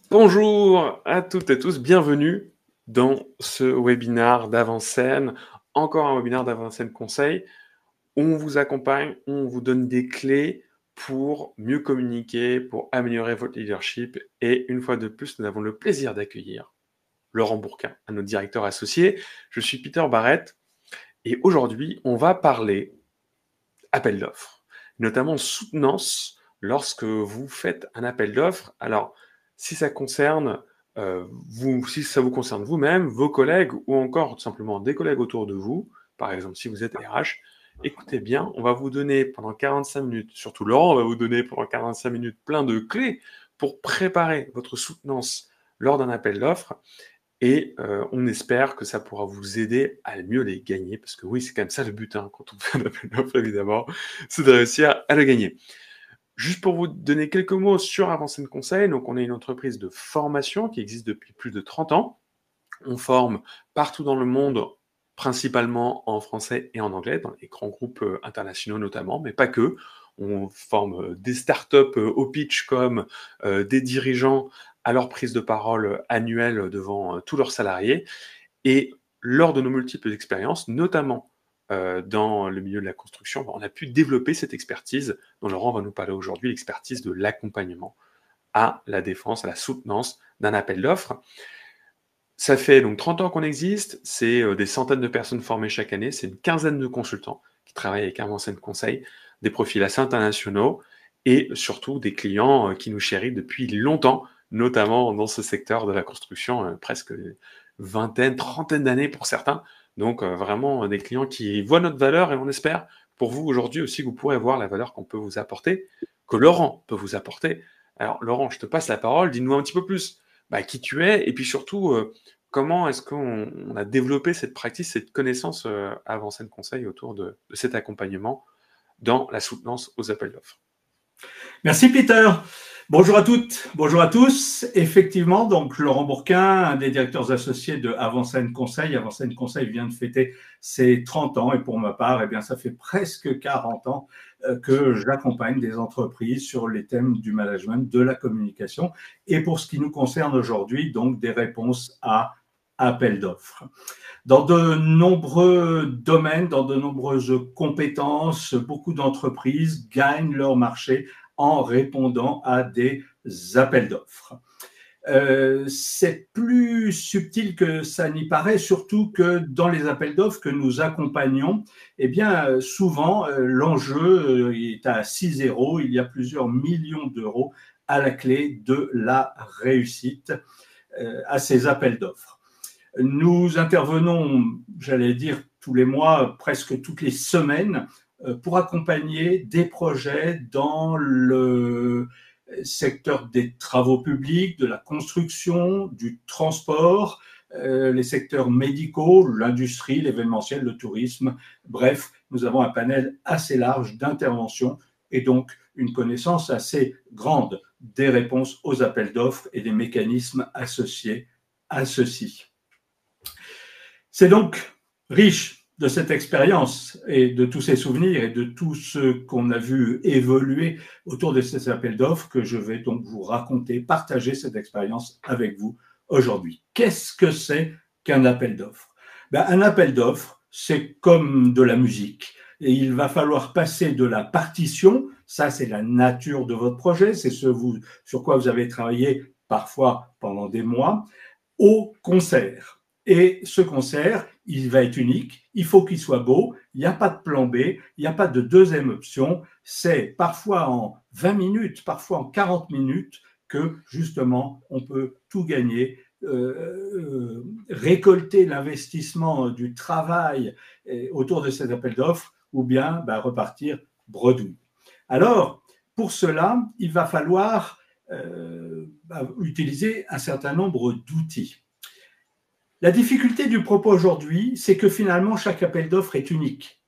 Bonjour à toutes et tous, bienvenue dans ce webinaire d'Avant-Scène, encore un webinaire d'Avant-Scène Conseil. On vous accompagne, on vous donne des clés pour mieux communiquer, pour améliorer votre leadership. Et une fois de plus, nous avons le plaisir d'accueillir Laurent Bourquin, un de nos directeurs associés. Je suis Peter Barrett et aujourd'hui, on va parler appel d'offres, notamment soutenance lorsque vous faites un appel d'offres. Alors, si ça concerne si ça vous concerne vous-même, vos collègues ou encore tout simplement des collègues autour de vous, par exemple si vous êtes RH, écoutez bien, on va vous donner pendant 45 minutes, surtout Laurent, on va vous donner pendant 45 minutes plein de clés pour préparer votre soutenance lors d'un appel d'offres. Et on espère que ça pourra vous aider à mieux les gagner, parce que oui, c'est quand même ça le but, hein, quand on fait un appel d'offres, évidemment, c'est de réussir à le gagner. Juste pour vous donner quelques mots sur Avant-Scène Conseil, donc on est une entreprise de formation qui existe depuis plus de 30 ans. On forme partout dans le monde, principalement en français et en anglais, dans les grands groupes internationaux notamment, mais pas que. On forme des startups au pitch comme des dirigeants à leur prise de parole annuelle devant tous leurs salariés. Et lors de nos multiples expériences, notamment dans le milieu de la construction, on a pu développer cette expertise dont Laurent va nous parler aujourd'hui, l'expertise de l'accompagnement à la défense, à la soutenance d'un appel d'offres. Ça fait donc 30 ans qu'on existe, c'est des centaines de personnes formées chaque année, c'est une quinzaine de consultants qui travaillent avec Avant-Scène Conseil, des profils assez internationaux et surtout des clients qui nous chérissent depuis longtemps, notamment dans ce secteur de la construction, presque vingtaine, trentaine d'années pour certains. Donc vraiment des clients qui voient notre valeur et on espère pour vous aujourd'hui aussi que vous pourrez voir la valeur qu'on peut vous apporter, que Laurent peut vous apporter. Alors Laurent, je te passe la parole, dis-nous un petit peu plus qui tu es et puis surtout comment est-ce qu'on a développé cette pratique, cette connaissance Avant-Scène Conseil autour de cet accompagnement dans la soutenance aux appels d'offres. Merci Peter. Bonjour à toutes, bonjour à tous. Effectivement, donc Laurent Bourquin, un des directeurs associés de Avant-Scène Conseil. Avant-Scène Conseil vient de fêter ses 30 ans et pour ma part, eh bien, ça fait presque 40 ans que j'accompagne des entreprises sur les thèmes du management, de la communication et pour ce qui nous concerne aujourd'hui, donc des réponses à appels d'offres. Dans de nombreux domaines, dans de nombreuses compétences, beaucoup d'entreprises gagnent leur marché en répondant à des appels d'offres. C'est plus subtil que ça n'y paraît, surtout que dans les appels d'offres que nous accompagnons, eh bien, souvent, l'enjeu est à 6-0, il y a plusieurs millions d'euros à la clé de la réussite à ces appels d'offres. Nous intervenons, j'allais dire, tous les mois, presque toutes les semaines, pour accompagner des projets dans le secteur des travaux publics, de la construction, du transport, les secteurs médicaux, l'industrie, l'événementiel, le tourisme. Bref, nous avons un panel assez large d'interventions et donc une connaissance assez grande des réponses aux appels d'offres et des mécanismes associés à ceux-ci. C'est donc riche de cette expérience et de tous ces souvenirs et de tout ce qu'on a vu évoluer autour de ces appels d'offres que je vais donc vous raconter, partager cette expérience avec vous aujourd'hui. Qu'est-ce que c'est qu'un appel d'offres? Un appel d'offres, c'est comme de la musique. Et il va falloir passer de la partition, ça c'est la nature de votre projet, c'est ce sur quoi vous avez travaillé parfois pendant des mois, au concert. Et ce concert, il va être unique, il faut qu'il soit beau, il n'y a pas de plan B, il n'y a pas de deuxième option, c'est parfois en 20 minutes, parfois en 40 minutes que justement on peut tout gagner, récolter l'investissement du travail autour de cet appel d'offres ou bien repartir bredouille. Alors, pour cela, il va falloir utiliser un certain nombre d'outils. La difficulté du propos aujourd'hui, c'est que finalement, chaque appel d'offres est unique.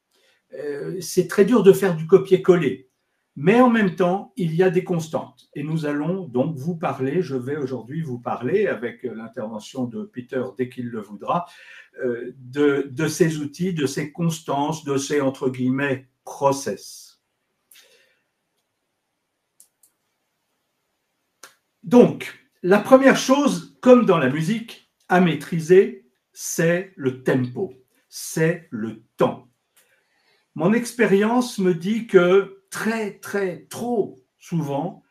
C'est très dur de faire du copier-coller. Mais en même temps, il y a des constantes. Et nous allons donc vous parler, je vais aujourd'hui vous parler, avec l'intervention de Peter dès qu'il le voudra, de ces outils, de ces constances, de ces, entre guillemets, process. Donc, La première chose, comme dans la musique, à maîtriser, c'est le tempo, c'est le temps. Mon expérience me dit que trop souvent,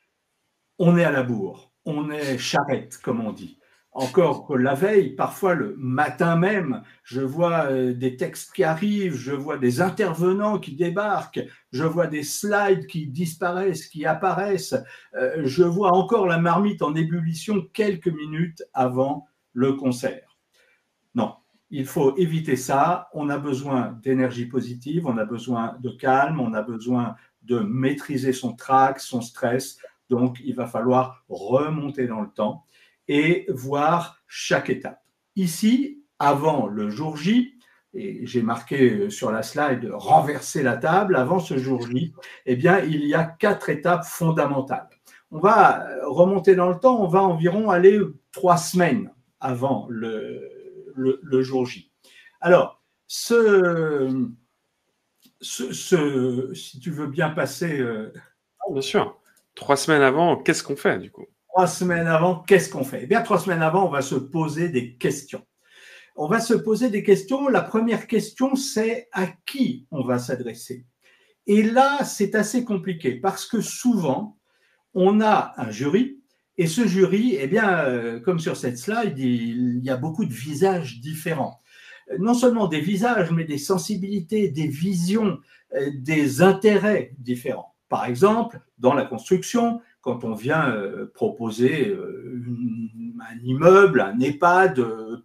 on est à la bourre, on est charrette, comme on dit. Encore la veille, parfois le matin même, je vois des textes qui arrivent, je vois des intervenants qui débarquent, je vois des slides qui disparaissent, qui apparaissent, je vois encore la marmite en ébullition quelques minutes avant le concert. Non, il faut éviter ça. On a besoin d'énergie positive, on a besoin de calme, on a besoin de maîtriser son trac, son stress. Donc, il va falloir remonter dans le temps et voir chaque étape. Ici, avant le jour J, et j'ai marqué sur la slide renverser la table, avant ce jour J, eh bien, il y a 4 étapes fondamentales. On va remonter dans le temps, on va environ aller 3 semaines avant le jour J. Alors, si tu veux bien passer Ah, bien sûr. 3 semaines avant, qu'est-ce qu'on fait du coup? 3 semaines avant, qu'est-ce qu'on fait? Eh bien, 3 semaines avant, on va se poser des questions. On va se poser des questions. La première question, c'est à qui on va s'adresser. Et là, c'est assez compliqué parce que souvent, on a un jury et ce jury, eh bien, comme sur cette slide, il y a beaucoup de visages différents. Non seulement des visages, mais des sensibilités, des visions, des intérêts différents. Par exemple, dans la construction, quand on vient proposer un immeuble, un EHPAD,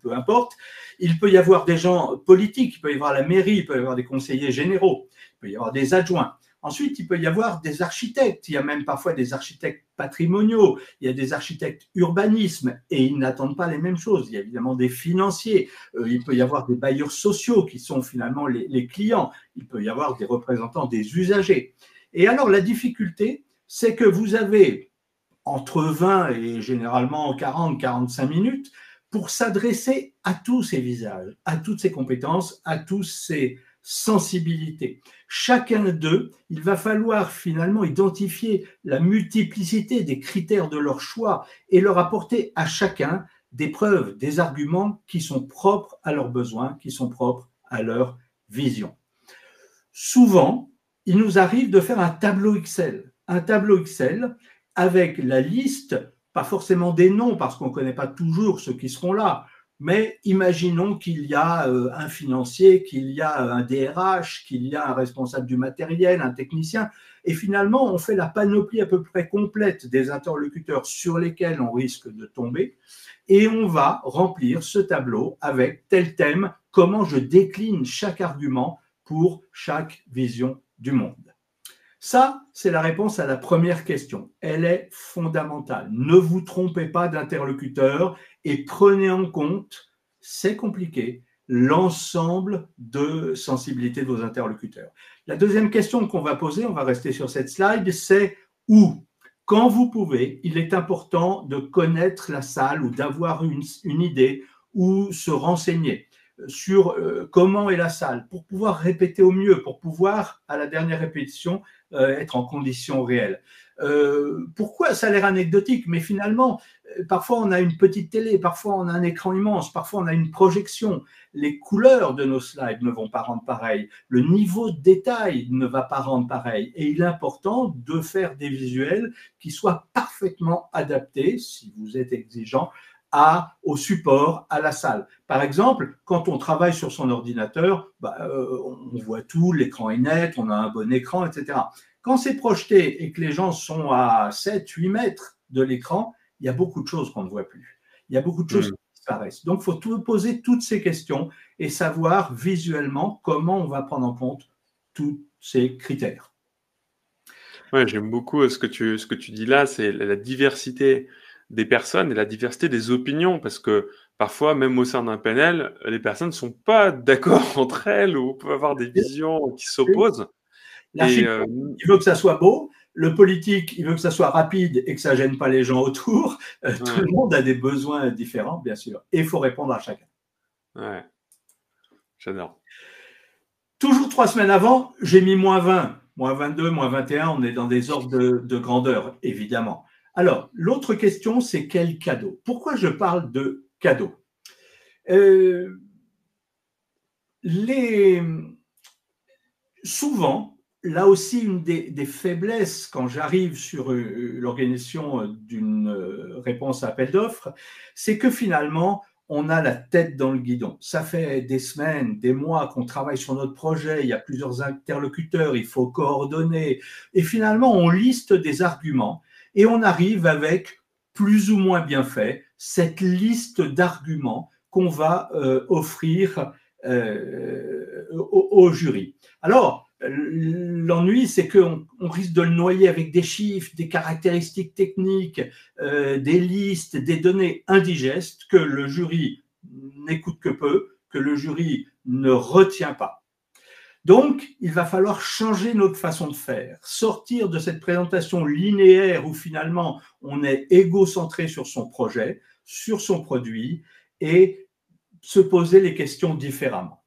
peu importe, il peut y avoir des gens politiques, il peut y avoir la mairie, il peut y avoir des conseillers généraux, il peut y avoir des adjoints. Ensuite, il peut y avoir des architectes. Il y a même parfois des architectes patrimoniaux. Il y a des architectes urbanisme et ils n'attendent pas les mêmes choses. Il y a évidemment des financiers. Il peut y avoir des bailleurs sociaux qui sont finalement les clients. Il peut y avoir des représentants des usagers. Et alors, la difficulté, c'est que vous avez entre 20 et généralement 40, 45 minutes pour s'adresser à tous ces visages, à toutes ces compétences, à tous ces sensibilités. Chacun d'eux, il va falloir finalement identifier la multiplicité des critères de leur choix et leur apporter à chacun des preuves, des arguments qui sont propres à leurs besoins, qui sont propres à leur vision. Souvent, il nous arrive de faire un tableau Excel avec la liste, pas forcément des noms parce qu'on ne connaît pas toujours ceux qui seront là, mais imaginons qu'il y a un financier, qu'il y a un DRH, qu'il y a un responsable du matériel, un technicien, et finalement on fait la panoplie à peu près complète des interlocuteurs sur lesquels on risque de tomber, et on va remplir ce tableau avec tel thème, comment je décline chaque argument pour chaque vision du monde. Ça, c'est la réponse à la première question. Elle est fondamentale. Ne vous trompez pas d'interlocuteur et prenez en compte, c'est compliqué, l'ensemble de sensibilités de vos interlocuteurs. La deuxième question qu'on va poser, on va rester sur cette slide, c'est où? Quand vous pouvez, il est important de connaître la salle ou d'avoir une idée ou se renseigner sur comment est la salle, pour pouvoir répéter au mieux, pour pouvoir, à la dernière répétition, être en conditions réelles. Pourquoi ça a l'air anecdotique, mais finalement, parfois on a une petite télé, parfois on a un écran immense, parfois on a une projection. Les couleurs de nos slides ne vont pas rendre pareil, le niveau de détail ne va pas rendre pareil. Et il est important de faire des visuels qui soient parfaitement adaptés, si vous êtes exigeant, au support, à la salle. Par exemple, quand on travaille sur son ordinateur, on voit tout, l'écran est net, on a un bon écran, etc. Quand c'est projeté et que les gens sont à 7-8 mètres de l'écran, il y a beaucoup de choses qu'on ne voit plus. Il y a beaucoup de choses qui disparaissent. Donc, il faut poser toutes ces questions et savoir visuellement comment on va prendre en compte tous ces critères. Ouais, j'aime beaucoup ce que tu dis là, c'est la diversité des personnes et la diversité des opinions, parce que parfois, même au sein d'un panel, les personnes ne sont pas d'accord entre elles ou peuvent avoir des visions qui s'opposent. L'architecte, il veut que ça soit beau. Le politique, il veut que ça soit rapide et que ça ne gêne pas les gens autour. Tout le monde a des besoins différents, bien sûr. Et il faut répondre à chacun. Ouais, j'adore. Toujours 3 semaines avant, j'ai mis -20, -22, -21. On est dans des ordres de grandeur, évidemment. Alors, l'autre question, c'est quel cadeau? Pourquoi je parle de cadeau? Souvent, là aussi, une des faiblesses quand j'arrive sur l'organisation d'une réponse à appel d'offres, c'est que finalement, on a la tête dans le guidon. Ça fait des semaines, des mois qu'on travaille sur notre projet, il y a plusieurs interlocuteurs, il faut coordonner, et finalement, on liste des arguments et on arrive avec plus ou moins bien fait cette liste d'arguments qu'on va offrir au jury. Alors, l'ennui, c'est qu'on risque de le noyer avec des chiffres, des caractéristiques techniques, des listes, des données indigestes que le jury n'écoute que peu, que le jury ne retient pas. Donc, il va falloir changer notre façon de faire, sortir de cette présentation linéaire où finalement on est égocentré sur son projet, sur son produit, et se poser les questions différemment.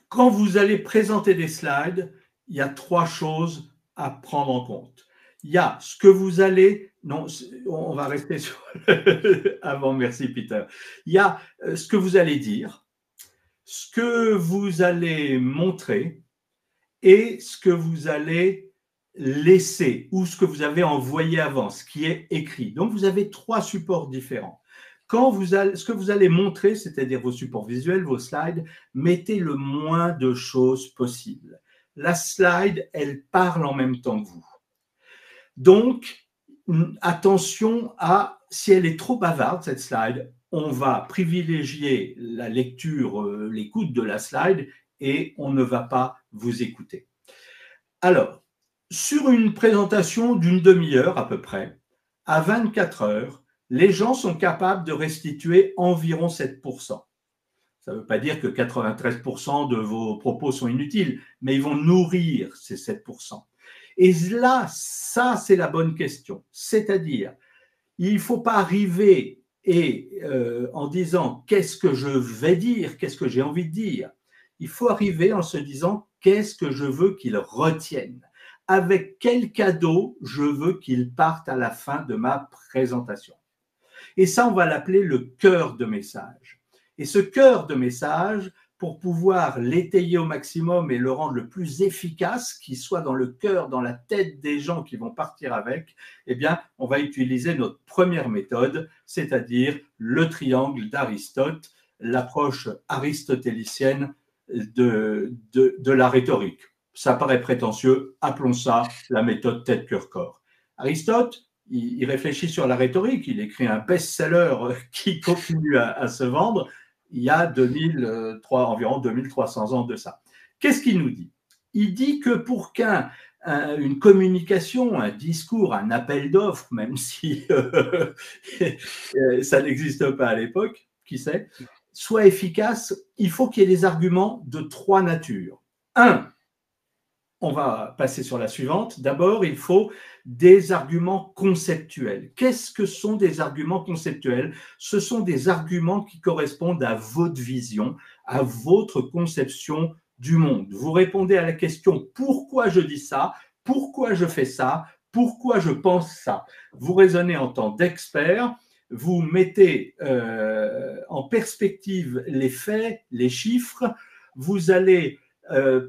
Quand vous allez présenter des slides, il y a 3 choses à prendre en compte. Il y a ce que vous allez... Non, on va rester sur... Avant, merci Peter. Il y a ce que vous allez dire, ce que vous allez montrer et ce que vous allez laisser ou ce que vous avez envoyé avant, ce qui est écrit. Donc, vous avez 3 supports différents. Ce que vous allez montrer, c'est-à-dire vos supports visuels, vos slides, mettez le moins de choses possible. La slide, elle parle en même temps que vous. Donc, attention à, si elle est trop bavarde, cette slide, on va privilégier la lecture, l'écoute de la slide et on ne va pas vous écouter. Alors, sur une présentation d'une demi-heure à peu près, à 24 heures, les gens sont capables de restituer environ 7%. Ça ne veut pas dire que 93% de vos propos sont inutiles, mais ils vont nourrir ces 7%. Et là, ça, c'est la bonne question. C'est-à-dire, il ne faut pas arriver en disant qu'est-ce que je vais dire, qu'est-ce que j'ai envie de dire. Il faut arriver en se disant qu'est-ce que je veux qu'ils retiennent. Avec quel cadeau je veux qu'ils partent à la fin de ma présentation. Et ça, on va l'appeler le cœur de message. Et ce cœur de message, pour pouvoir l'étayer au maximum et le rendre le plus efficace, qu'il soit dans le cœur, dans la tête des gens qui vont partir avec, eh bien, on va utiliser notre première méthode, c'est-à-dire le triangle d'Aristote, l'approche aristotélicienne de la rhétorique. Ça paraît prétentieux, appelons ça la méthode tête-cœur-corps. Aristote, il réfléchit sur la rhétorique, il écrit un best-seller qui continue à se vendre il y a environ 2300 ans de ça. Qu'est-ce qu'il nous dit? Il dit que pour qu'une communication, un discours, un appel d'offres, même si ça n'existe pas à l'époque, qui sait, soit efficace, il faut qu'il y ait des arguments de 3 natures. 1, on va passer sur la suivante. D'abord, il faut des arguments conceptuels. Qu'est-ce que sont des arguments conceptuels? Ce sont des arguments qui correspondent à votre vision, à votre conception du monde. Vous répondez à la question « Pourquoi je dis ça? Pourquoi je fais ça? Pourquoi je pense ça ?» Vous raisonnez en tant d'expert, vous mettez en perspective les faits, les chiffres, vous allez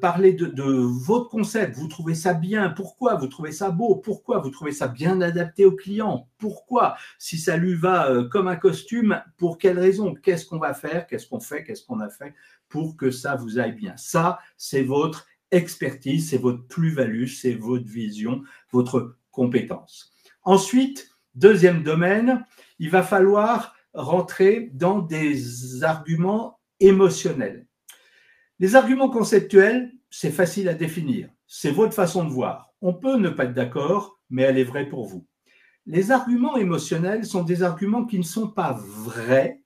parler de votre concept, vous trouvez ça bien, pourquoi vous trouvez ça beau, pourquoi vous trouvez ça bien adapté au client, pourquoi, si ça lui va comme un costume, pour quelle raison, qu'est-ce qu'on va faire, qu'est-ce qu'on fait, qu'est-ce qu'on a fait pour que ça vous aille bien. Ça, c'est votre expertise, c'est votre plus-value, c'est votre vision, votre compétence. Ensuite, deuxième domaine, il va falloir rentrer dans des arguments émotionnels. Les arguments conceptuels, c'est facile à définir. C'est votre façon de voir. On peut ne pas être d'accord, mais elle est vraie pour vous. Les arguments émotionnels sont des arguments qui ne sont pas vrais,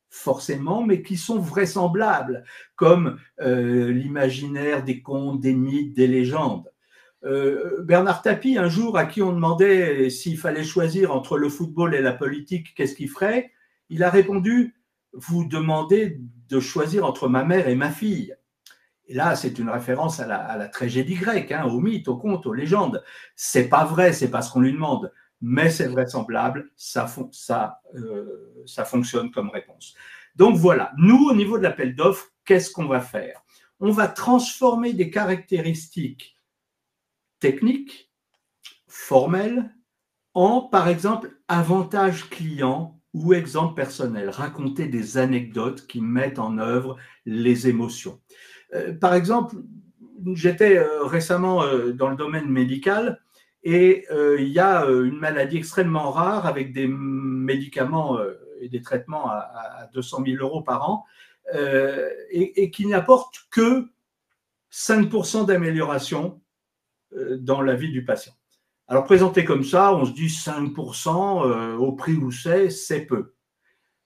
forcément, mais qui sont vraisemblables, comme l'imaginaire des contes, des mythes, des légendes. Bernard Tapie, un jour, à qui on demandait s'il fallait choisir entre le football et la politique, qu'est-ce qu'il ferait? Il a répondu « Vous demandez de choisir entre ma mère et ma fille ». Et là, c'est une référence à la tragédie grecque, hein, au mythe, au conte, aux légendes. C'est pas vrai, c'est pas ce qu'on lui demande, mais c'est vraisemblable, ça fonctionne comme réponse. Donc voilà, nous, au niveau de l'appel d'offres, qu'est-ce qu'on va faire? On va transformer des caractéristiques techniques, formelles, en, par exemple, avantage client ou exemple personnel, raconter des anecdotes qui mettent en œuvre les émotions. Par exemple, j'étais récemment dans le domaine médical et il y a une maladie extrêmement rare avec des médicaments et des traitements à 200 000 euros par an et qui n'apportent que 5% d'amélioration dans la vie du patient. Alors présenté comme ça, on se dit 5% au prix où c'est peu.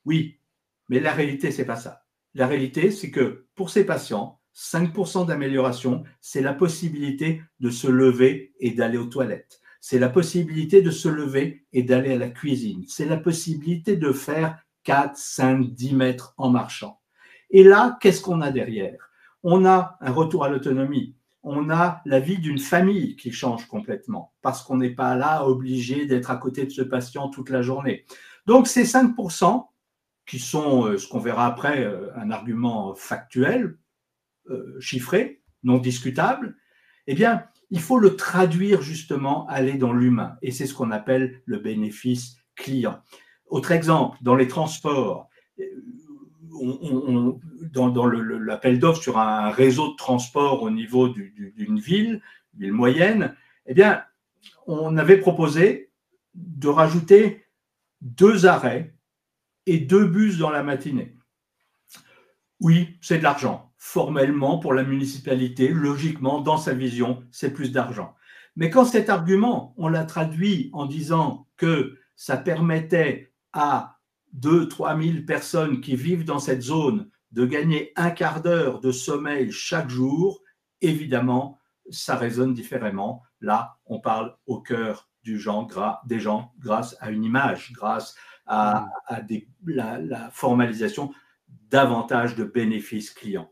Oui, mais la réalité, c'est pas ça. La réalité, c'est que pour ces patients, 5% d'amélioration, c'est la possibilité de se lever et d'aller aux toilettes. C'est la possibilité de se lever et d'aller à la cuisine. C'est la possibilité de faire 4, 5, 10 mètres en marchant. Et là, qu'est-ce qu'on a derrière? On a un retour à l'autonomie. On a la vie d'une famille qui change complètement parce qu'on n'est pas là obligé d'être à côté de ce patient toute la journée. Donc, ces 5%, qui sont, ce qu'on verra après, un argument factuel, chiffré, non discutable, eh bien, il faut le traduire justement, aller dans l'humain. Et c'est ce qu'on appelle le bénéfice client. Autre exemple, dans les transports, dans l'appel d'offres sur un réseau de transport au niveau d'une ville moyenne, eh bien, on avait proposé de rajouter 2 arrêts et 2 bus dans la matinée. Oui, c'est de l'argent. Formellement, pour la municipalité, logiquement, dans sa vision, c'est plus d'argent. Mais quand cet argument, on l'a traduit en disant que ça permettait à 2 000 à 3 000 personnes qui vivent dans cette zone de gagner un quart d'heure de sommeil chaque jour, évidemment, ça résonne différemment. Là, on parle au cœur des gens grâce à une image, grâce à la formalisation davantage de bénéfices clients.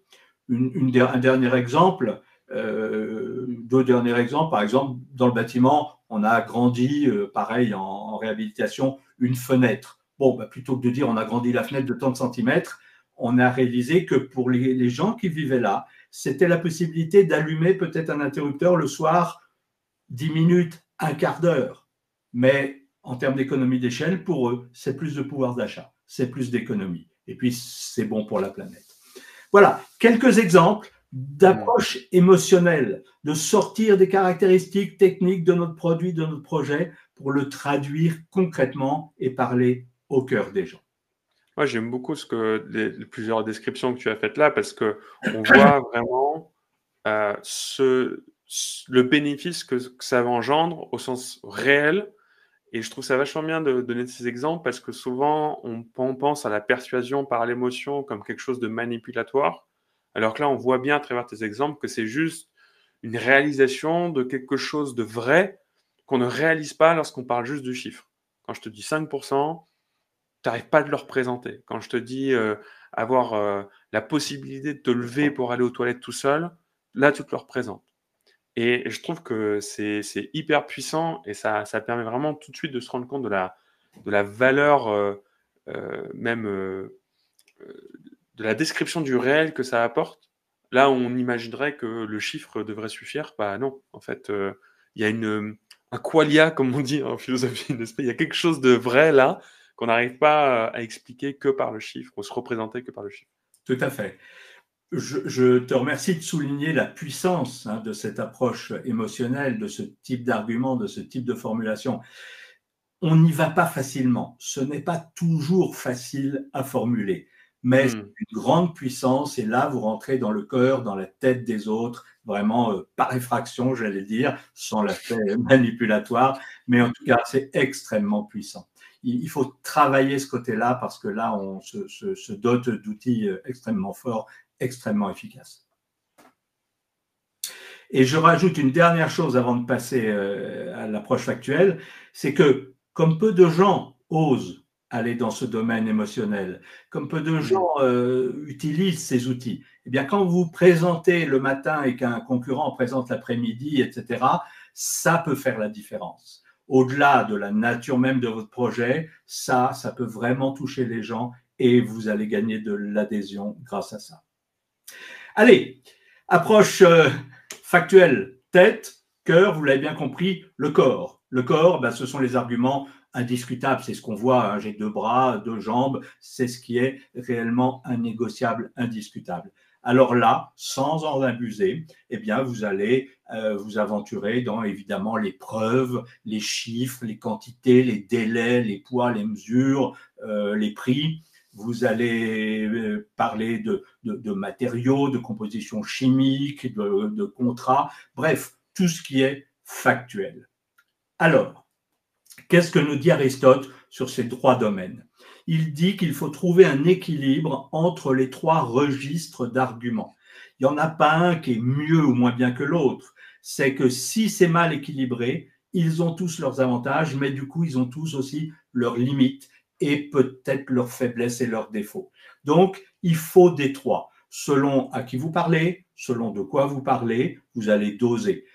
Un dernier exemple, 2 derniers exemples. Par exemple, dans le bâtiment, on a agrandi, pareil, en réhabilitation, une fenêtre. Bon, bah, plutôt que de dire on a agrandi la fenêtre de tant de centimètres, on a réalisé que pour les gens qui vivaient là, c'était la possibilité d'allumer peut-être un interrupteur le soir, 10 minutes, un quart d'heure. Mais en termes d'économie d'échelle, pour eux, c'est plus de pouvoir d'achat, c'est plus d'économie. Et puis, c'est bon pour la planète. Voilà, quelques exemples d'approche émotionnelle, de sortir des caractéristiques techniques de notre produit, de notre projet, pour le traduire concrètement et parler au cœur des gens. Moi, j'aime beaucoup les plusieurs descriptions que tu as faites là, parce qu'on voit vraiment le bénéfice que ça va engendre au sens réel. Et je trouve ça vachement bien de donner ces exemples, parce que souvent, on pense à la persuasion par l'émotion comme quelque chose de manipulatoire, alors que là, on voit bien à travers tes exemples que c'est juste une réalisation de quelque chose de vrai qu'on ne réalise pas lorsqu'on parle juste du chiffre. Quand je te dis 5%, tu n'arrives pas à te le représenter. Quand je te dis avoir la possibilité de te lever pour aller aux toilettes tout seul, là, tu te le représentes. Et je trouve que c'est hyper puissant, et ça permet vraiment tout de suite de se rendre compte de la valeur, même de la description du réel que ça apporte. Là où on imaginerait que le chiffre devrait suffire, bah non. En fait, il y a un qualia, comme on dit en philosophie, n'est-ce pas? Il y a quelque chose de vrai là qu'on n'arrive pas à expliquer que par le chiffre, ou se représenter que par le chiffre. Tout à fait. Je te remercie de souligner la puissance de cette approche émotionnelle, de ce type d'argument, de ce type de formulation. On n'y va pas facilement. Ce n'est pas toujours facile à formuler, mais c'est une grande puissance, et là, vous rentrez dans le cœur, dans la tête des autres, vraiment par effraction, j'allais dire, sans l'aspect manipulatoire, mais en tout cas, c'est extrêmement puissant. Il faut travailler ce côté-là, parce que là, on se dote d'outils extrêmement forts, extrêmement efficaces. Et je rajoute une dernière chose avant de passer à l'approche factuelle, c'est que comme peu de gens osent aller dans ce domaine émotionnel. Comme peu de gens utilisent ces outils. Eh bien, quand vous présentez le matin et qu'un concurrent présente l'après-midi, etc., ça peut faire la différence. Au-delà de la nature même de votre projet, ça peut vraiment toucher les gens et vous allez gagner de l'adhésion grâce à ça. Allez, approche factuelle, tête, cœur, vous l'avez bien compris, le corps. Le corps, ce sont les arguments indiscutables, c'est ce qu'on voit, hein, j'ai 2 bras, 2 jambes, c'est ce qui est réellement innégociable, indiscutable. Alors là, sans en abuser, eh bien, vous allez vous aventurer dans évidemment les preuves, les chiffres, les quantités, les délais, les poids, les mesures, les prix. Vous allez parler de matériaux, de composition chimique, de contrats, bref, tout ce qui est factuel. Alors, qu'est-ce que nous dit Aristote sur ces 3 domaines? Il dit qu'il faut trouver un équilibre entre les 3 registres d'arguments. Il n'y en a pas un qui est mieux ou moins bien que l'autre. C'est que si c'est mal équilibré, ils ont tous leurs avantages, mais du coup, ils ont tous aussi leurs limites et peut-être leurs faiblesses et leurs défauts. Donc, il faut des 3. Selon à qui vous parlez, selon de quoi vous parlez, vous allez doser.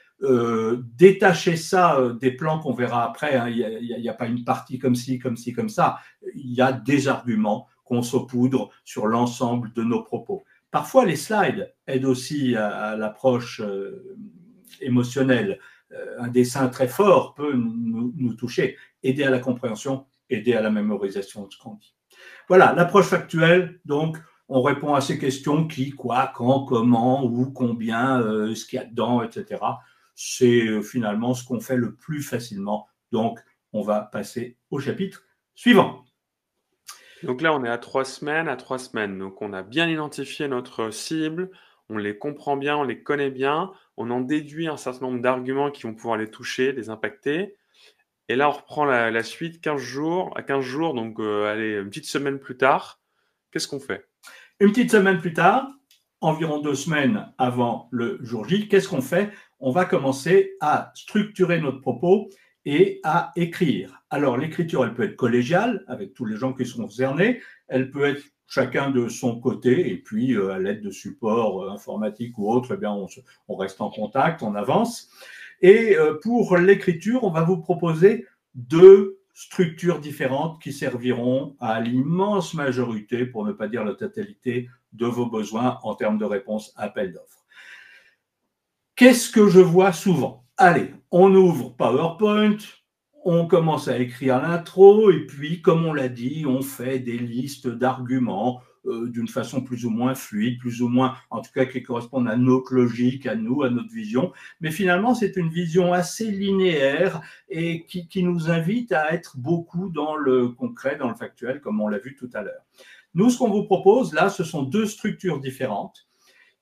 Détacher ça des plans qu'on verra après, hein, il n'y a pas une partie comme ci, comme ci, comme ça. Il y a des arguments qu'on saupoudre sur l'ensemble de nos propos. Parfois, les slides aident aussi à l'approche émotionnelle. Un dessin très fort peut nous toucher, aider à la compréhension, aider à la mémorisation de ce qu'on dit. Voilà, l'approche factuelle, donc, on répond à ces questions qui, quoi, quand, comment, où, combien, ce qu'il y a dedans, etc. C'est finalement ce qu'on fait le plus facilement. Donc, on va passer au chapitre suivant. Donc là, on est à 3 semaines. Donc on a bien identifié notre cible, on les comprend bien, on les connaît bien, on en déduit un certain nombre d'arguments qui vont pouvoir les toucher, les impacter. Et là, on reprend la suite 15 jours, à 15 jours, donc allez, une petite semaine plus tard. Qu'est-ce qu'on fait? Une petite semaine plus tard, environ 2 semaines avant le jour J, qu'est-ce qu'on fait? On va commencer à structurer notre propos et à écrire. Alors, l'écriture, elle peut être collégiale, avec tous les gens qui sont concernés. Elle peut être chacun de son côté, et puis à l'aide de supports informatiques ou autres, eh bien, on reste en contact, on avance. Et pour l'écriture, on va vous proposer 2 structures différentes qui serviront à l'immense majorité, pour ne pas dire la totalité, de vos besoins en termes de réponse à appel d'offres. Qu'est-ce que je vois souvent? Allez, on ouvre PowerPoint, on commence à écrire l'intro et puis, comme on l'a dit, on fait des listes d'arguments d'une façon plus ou moins fluide, plus ou moins, en tout cas, qui correspondent à notre logique, à nous, à notre vision. Mais finalement, c'est une vision assez linéaire et qui nous invite à être beaucoup dans le concret, dans le factuel, comme on l'a vu tout à l'heure. Nous, ce qu'on vous propose, là, ce sont 2 structures différentes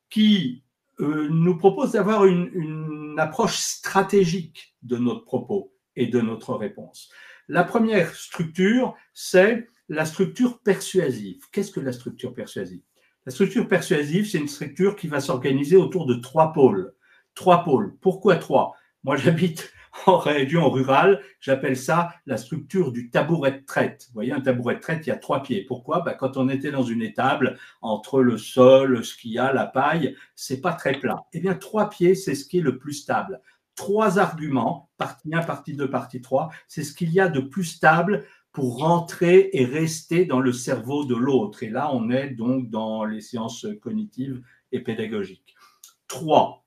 qui nous proposent d'avoir une approche stratégique de notre propos et de notre réponse. La première structure, c'est la structure persuasive. Qu'est-ce que la structure persuasive? La structure persuasive, c'est une structure qui va s'organiser autour de 3 pôles. 3 pôles. Pourquoi 3? Moi, j'habite en région rurale, j'appelle ça la structure du tabouret de traite. Vous voyez, un tabouret de traite, il y a 3 pieds. Pourquoi? Quand on était dans une étable, entre le sol, ce qu'il y a, la paille, c'est pas très plat. Eh bien, 3 pieds, c'est ce qui est le plus stable. 3 arguments, partie 1, partie 2, partie 3, c'est ce qu'il y a de plus stable pour rentrer et rester dans le cerveau de l'autre. Et là, on est donc dans les sciences cognitives et pédagogiques. 3.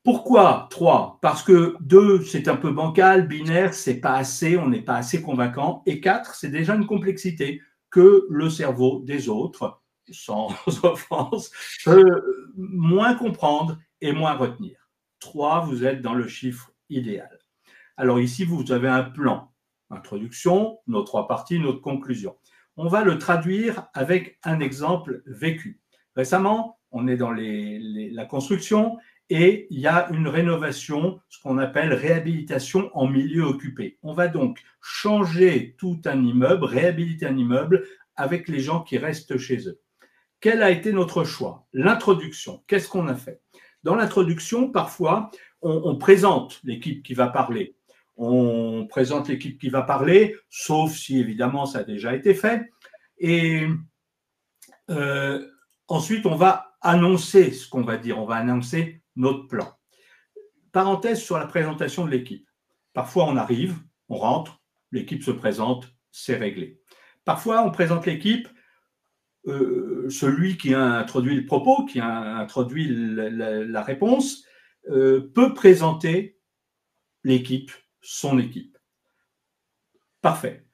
Pourquoi 3? Parce que 2, c'est un peu bancal, binaire, c'est pas assez, on n'est pas assez convaincant. Et 4, c'est déjà une complexité que le cerveau des autres, sans offense, peut moins comprendre et moins retenir. 3, vous êtes dans le chiffre idéal. Alors ici, vous avez un plan. Introduction, nos 3 parties, notre conclusion. On va le traduire avec un exemple vécu. Récemment, on est dans la construction et il y a une rénovation, ce qu'on appelle réhabilitation en milieu occupé. On va donc changer tout un immeuble, réhabiliter un immeuble avec les gens qui restent chez eux. Quel a été notre choix? L'introduction. Qu'est-ce qu'on a fait? Dans l'introduction, parfois, on présente l'équipe qui va parler. on présente l'équipe qui va parler, sauf si évidemment ça a déjà été fait. Et ensuite, on va annoncer ce qu'on va dire, on va annoncer notre plan. Parenthèse sur la présentation de l'équipe. Parfois, on arrive, on rentre, l'équipe se présente, c'est réglé. Parfois, on présente l'équipe, celui qui a introduit le propos, qui a introduit la réponse, peut présenter l'équipe, son équipe. Parfait.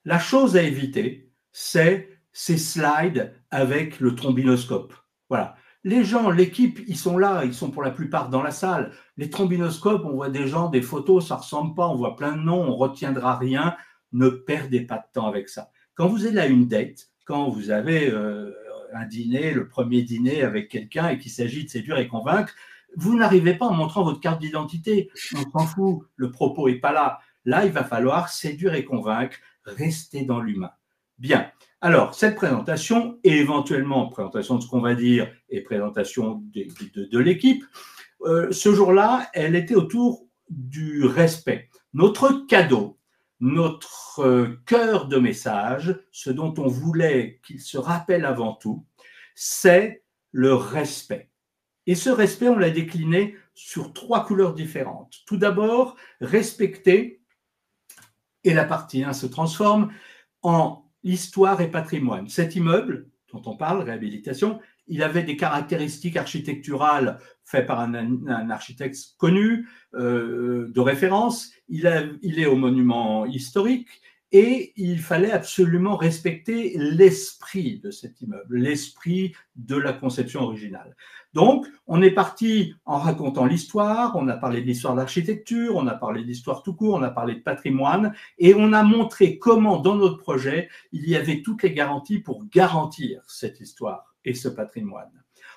La chose à éviter, c'est ces slides avec le trombinoscope. Voilà. Les gens, l'équipe, ils sont là, ils sont pour la plupart dans la salle. Les trombinoscopes, on voit des gens, des photos, ça ressemble pas, on voit plein de noms, on retiendra rien. Ne perdez pas de temps avec ça. Quand vous êtes à une date, quand vous avez un dîner, le premier dîner avec quelqu'un et qu'il s'agit de séduire et convaincre, vous n'arrivez pas en montrant votre carte d'identité. On s'en fout, le propos est pas là. Là, il va falloir séduire et convaincre, rester dans l'humain. Bien. Alors, cette présentation, et éventuellement présentation de ce qu'on va dire et présentation de l'équipe, ce jour-là, elle était autour du respect. Notre cadeau, notre cœur de message, ce dont on voulait qu'il se rappelle avant tout, c'est le respect. Et ce respect, on l'a décliné sur 3 couleurs différentes. Tout d'abord, respecter, et la partie 1 se transforme en histoire et patrimoine. Cet immeuble dont on parle, réhabilitation, il avait des caractéristiques architecturales faites par un architecte connu, de référence. Il est au monument historique et il fallait absolument respecter l'esprit de cet immeuble, l'esprit de la conception originale. Donc, on est parti en racontant l'histoire, on a parlé de l'histoire d'architecture, on a parlé d'histoire tout court, on a parlé de patrimoine, et on a montré comment, dans notre projet, il y avait toutes les garanties pour garantir cette histoire et ce patrimoine.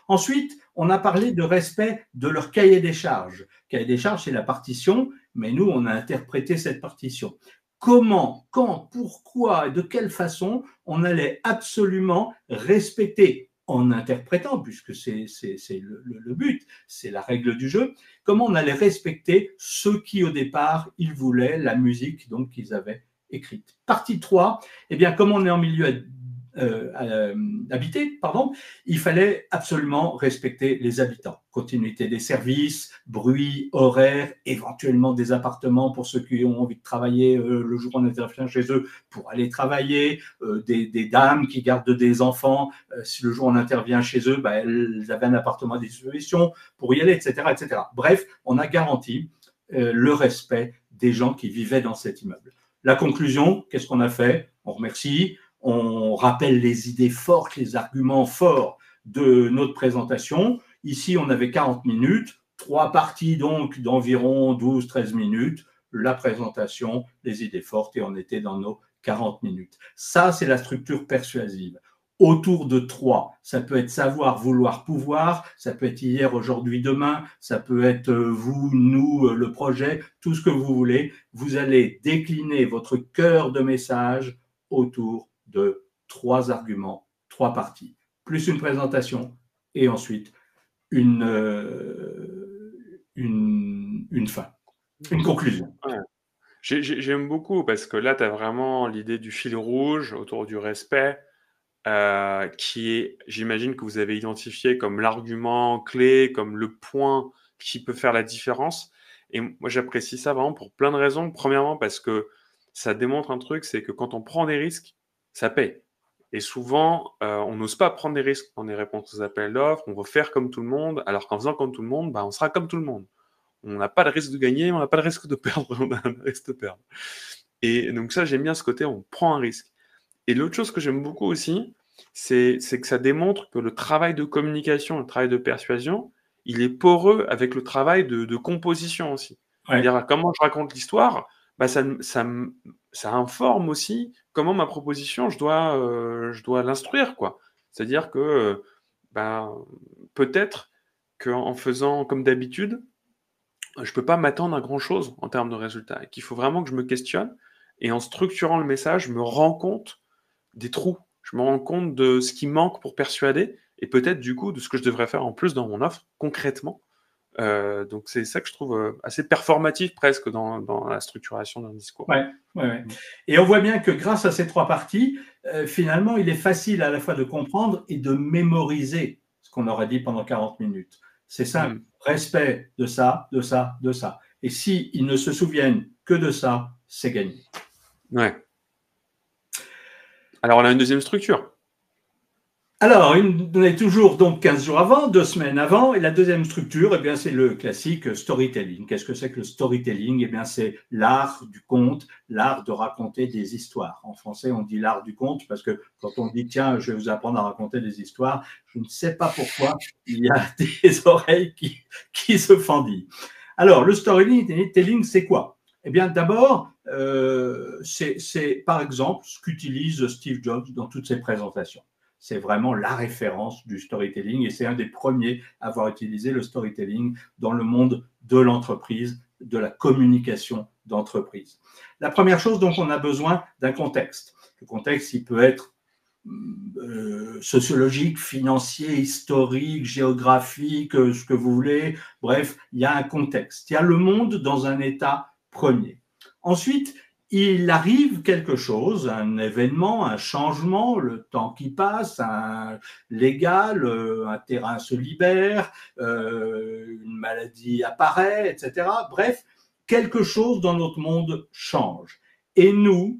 Ensuite, on a parlé de respect de leur cahier des charges. Le cahier des charges, c'est la partition, mais nous, on a interprété cette partition. Comment, quand, pourquoi, de quelle façon on allait absolument respecter en interprétant, puisque c'est le but, c'est la règle du jeu, comment on allait respecter ce qui, au départ, ils voulaient, la musique donc qu'ils avaient écrite. Partie 3, eh bien, comme on est en milieu habité, il fallait absolument respecter les habitants. Continuité des services, bruit, horaire, éventuellement des appartements pour ceux qui ont envie de travailler le jour où on intervient chez eux pour aller travailler, des dames qui gardent des enfants, si le jour où on intervient chez eux, elles avaient un appartement à disposition pour y aller, etc., etc. Bref, on a garanti le respect des gens qui vivaient dans cet immeuble. La conclusion, qu'est-ce qu'on a fait? On remercie, on rappelle les idées fortes, les arguments forts de notre présentation. Ici, on avait 40 minutes, 3 parties donc d'environ 12-13 minutes, la présentation, les idées fortes, et on était dans nos 40 minutes. Ça, c'est la structure persuasive. Autour de 3, ça peut être savoir, vouloir, pouvoir, ça peut être hier, aujourd'hui, demain, ça peut être vous, nous, le projet, tout ce que vous voulez. Vous allez décliner votre cœur de message autour de 3 arguments, 3 parties, plus une présentation et ensuite une fin, une conclusion. Ouais. J'aime beaucoup parce que là, tu as vraiment l'idée du fil rouge autour du respect, qui est, j'imagine que vous avez identifié comme l'argument clé, comme le point qui peut faire la différence. Et moi, j'apprécie ça vraiment pour plein de raisons. Premièrement, parce que ça démontre un truc, c'est que quand on prend des risques, ça paye. Et souvent, on n'ose pas prendre des risques dans les réponses aux appels d'offres, on veut faire comme tout le monde, alors qu'en faisant comme tout le monde, on sera comme tout le monde. On n'a pas de risque de gagner, on n'a pas de risque de perdre, on a un risque de perdre. Et donc ça, j'aime bien ce côté, on prend un risque. Et l'autre chose que j'aime beaucoup aussi, c'est que ça démontre que le travail de communication, le travail de persuasion, il est poreux avec le travail de composition aussi. Ouais. C'est-à-dire, comment je raconte l'histoire, ça informe aussi comment ma proposition, je dois l'instruire, quoi. C'est-à-dire que peut-être qu'en faisant comme d'habitude, je peux pas m'attendre à grand-chose en termes de résultats. Et qu'il faut vraiment que je me questionne. Et en structurant le message, je me rends compte des trous. Je me rends compte de ce qui manque pour persuader et peut-être du coup de ce que je devrais faire en plus dans mon offre concrètement Donc c'est ça que je trouve assez performatif presque dans la structuration d'un discours. Ouais. Et on voit bien que grâce à ces 3 parties, finalement, il est facile à la fois de comprendre et de mémoriser ce qu'on aura dit pendant 40 minutes. C'est simple, respect de ça, de ça, de ça. Et s'ils ne se souviennent que de ça, c'est gagné. Ouais. Alors, on a une deuxième structure. Alors, on est toujours donc 15 jours avant, 2 semaines avant, et la deuxième structure, eh bien, c'est le classique storytelling. Qu'est-ce que c'est que le storytelling? Eh bien, c'est l'art du conte, l'art de raconter des histoires. En français, on dit l'art du conte parce que quand on dit tiens, je vais vous apprendre à raconter des histoires, je ne sais pas pourquoi il y a des oreilles qui se fendillent. Alors, le storytelling, c'est quoi? Eh bien, d'abord, c'est par exemple ce qu'utilise Steve Jobs dans toutes ses présentations. C'est vraiment la référence du storytelling et c'est un des premiers à avoir utilisé le storytelling dans le monde de l'entreprise, de la communication d'entreprise. La première chose, donc, on a besoin d'un contexte. Le contexte, il peut être sociologique, financier, historique, géographique, ce que vous voulez. Bref, il y a un contexte. Il y a le monde dans un état premier. Ensuite, il arrive quelque chose, un événement, un changement, le temps qui passe, un légal, un terrain se libère, une maladie apparaît, etc. Bref, quelque chose dans notre monde change. Et nous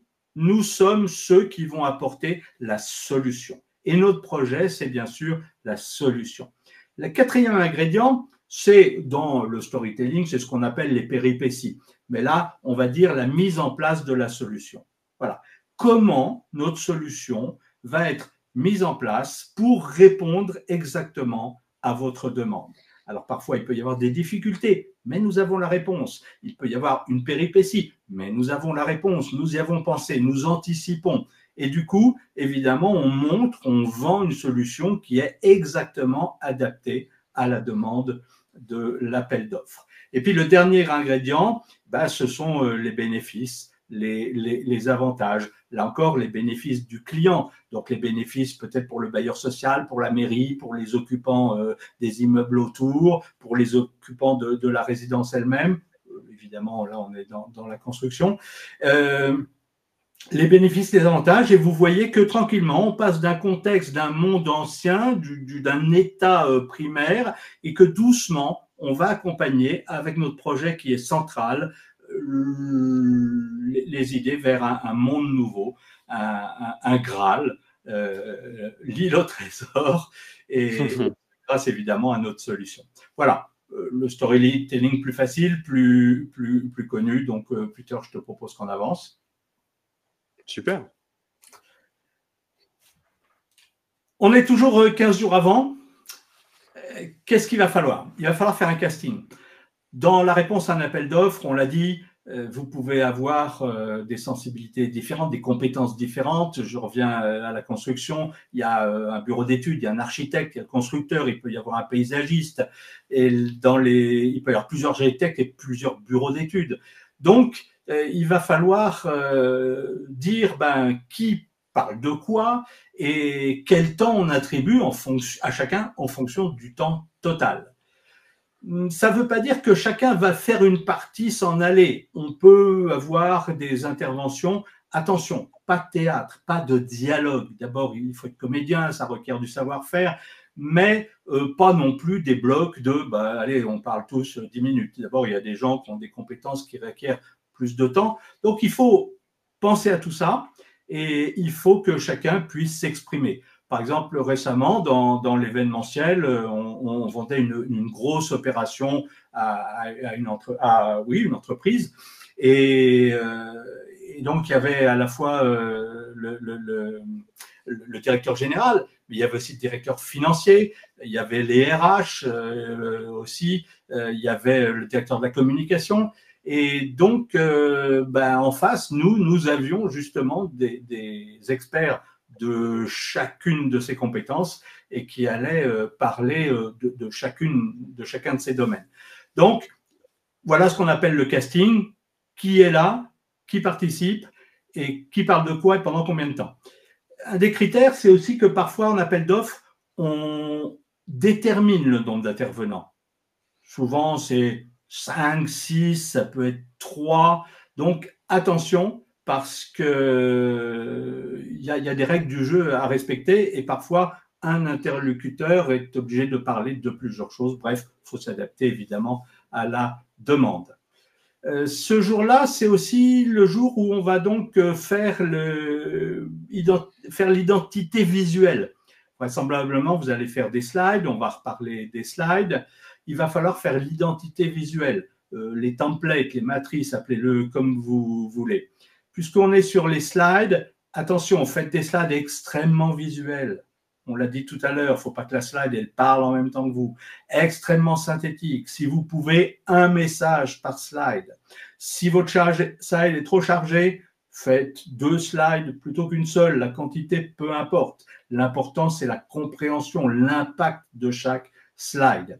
sommes ceux qui vont apporter la solution. Et notre projet, c'est bien sûr la solution. Le quatrième ingrédient, c'est dans le storytelling, c'est ce qu'on appelle les péripéties. Mais là, on va dire la mise en place de la solution. Voilà. Comment notre solution va être mise en place pour répondre exactement à votre demande. Alors parfois, il peut y avoir des difficultés, mais nous avons la réponse. Il peut y avoir une péripétie, mais nous avons la réponse. Nous y avons pensé, nous anticipons. Et du coup, évidemment, on montre, on vend une solution qui est exactement adaptée à la demande de l'appel d'offres. Et puis le dernier ingrédient, ce sont les bénéfices, les avantages. Là encore, les bénéfices du client. Donc les bénéfices peut-être pour le bailleur social, pour la mairie, pour les occupants des immeubles autour, pour les occupants de la résidence elle-même. Évidemment, là, on est dans la construction. Les bénéfices, les avantages, et vous voyez que tranquillement, on passe d'un contexte, d'un monde ancien, d'un état primaire, et que doucement, on va accompagner avec notre projet qui est central les idées vers un monde nouveau, un Graal, l'île au trésor, et grâce évidemment à notre solution. Voilà, le storytelling plus facile, plus connu. Donc, Peter, je te propose qu'on avance. Super. On est toujours 15 jours avant. Qu'est-ce qu'il va falloir? Il va falloir faire un casting. Dans la réponse à un appel d'offres, on l'a dit, vous pouvez avoir des sensibilités différentes, des compétences différentes. Je reviens à la construction. Il y a un bureau d'études, il y a un architecte, il y a un constructeur, il peut y avoir un paysagiste. Et il peut y avoir plusieurs architectes et plusieurs bureaux d'études. Donc, il va falloir dire qui parle de quoi et quel temps on attribue à chacun en fonction du temps total. Ça ne veut pas dire que chacun va faire une partie, s'en aller. On peut avoir des interventions. Attention, pas de théâtre, pas de dialogue. D'abord, il faut être comédien, ça requiert du savoir-faire, mais pas non plus des blocs de allez, on parle tous 10 minutes. D'abord, il y a des gens qui ont des compétences qui requièrent plus de temps. Donc, il faut penser à tout ça et il faut que chacun puisse s'exprimer. Par exemple, récemment, dans l'événementiel, on vendait une grosse opération à une entreprise. Et donc, il y avait à la fois le directeur général, mais il y avait aussi le directeur financier, il y avait les RH aussi, il y avait le directeur de la communication. Et donc, en face, nous avions justement des experts de chacune de ces compétences et qui allaient parler de chacun de ces domaines. Donc, voilà ce qu'on appelle le casting. Qui est là, qui participe et qui parle de quoi et pendant combien de temps. Un des critères, c'est aussi que parfois, en appel d'offres, on détermine le nombre d'intervenants. Souvent, c'est 5, 6, ça peut être 3. Donc, attention, parce que il y a des règles du jeu à respecter et parfois, un interlocuteur est obligé de parler de plusieurs choses. Bref, il faut s'adapter évidemment à la demande. Ce jour-là, c'est aussi le jour où on va donc faire l'identité visuelle. Vraisemblablement, vous allez faire des slides, on va reparler des slides. Il va falloir faire l'identité visuelle, les templates, les matrices, appelez-le comme vous voulez. Puisqu'on est sur les slides, attention, faites des slides extrêmement visuels. On l'a dit tout à l'heure, il ne faut pas que la slide elle parle en même temps que vous. Extrêmement synthétique. Si vous pouvez, un message par slide. Si votre slide est trop chargé, faites 2 slides plutôt qu'une seule. La quantité, peu importe. L'important, c'est la compréhension, l'impact de chaque slide.